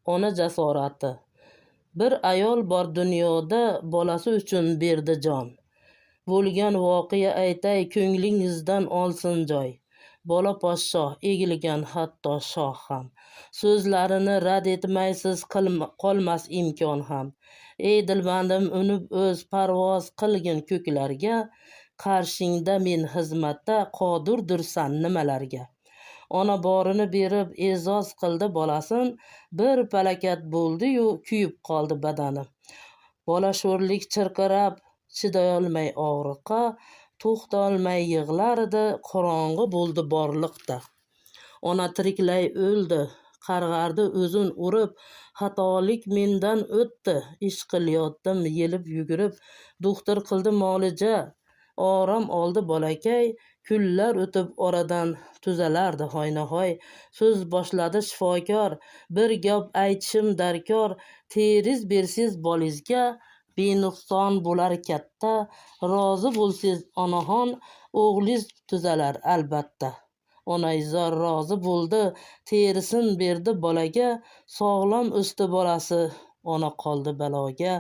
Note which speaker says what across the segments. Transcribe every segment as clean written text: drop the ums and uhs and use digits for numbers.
Speaker 1: ona jasorati. Bir ayol bor dunyoda, bolasi uchun berdi jon. Bo'lgan voqea aytay, ko'nglingizdan olsin joy. Bola podshoh, egilgan hatto shoh ham. So'zlarini rad etmaysiz, qolmas imkon ham. Ey dilbandim, unib o'z parvoz qilgin ko'klarga. Qarshingda men xizmatda, qodirdirsan nimalarga. Ona borini berib e'zoz qildi bolasin, bir palakat bo'ldi-yu kuyib qoldi badani. Bola sho'rlik chirqirab, chidayolmay og'riqqa, to'xtolmay yig'lardi, qorong'i bo'ldi borliqda. Ona tiriklay o'ldi, qarg'ardi o'zin urib, xatolik mendan o'tdi, ish qilyotdim yelib yugurib, do'xtir qildi muolaja, orom oldi bolakay, kunlar o'tib oradan tuzalardi hoynahoy. So'z boshladi shifokor, bir gap aytishim darkor, teriz bersiz bolizga, benuqson bo'lar katta, rozi bo'lsiz onaxon, o'g'liz tuzalar albatta. Onaizor rozi bo'ldi, terisin berdi bolaga, sog'lom o'sdi bolasi, ona qoldi baloga.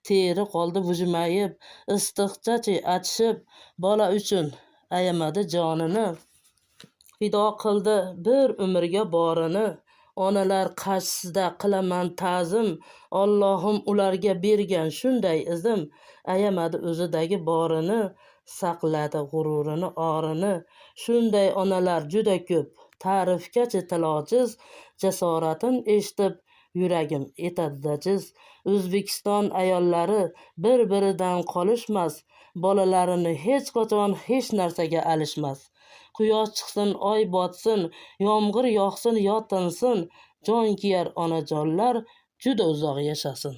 Speaker 1: Teri qoldi bujmayib, issiqchachi achishib, bola uchun ayamadi jonini. Fido qildi bir umrga borini. Onalar qarshisida qilaman ta'zim, Allohim ularga bergan shunday izm. Ayamadi o'zidagi borini, saqladi g'ururini, orini. Shunday onalar juda ko'p, ta'rifgacha tilojiz, jasoratin eshitib yuragim etadi jiz. O'zbekiston ayollari bir-biridan qolishmas, bolalarini hech qachon hech narsaga alishmas. Quyosh chiqsin, oy botsin, yomg'ir yog'sin yo tinsin, jon kiyar onajonlar juda uzoq yashasin.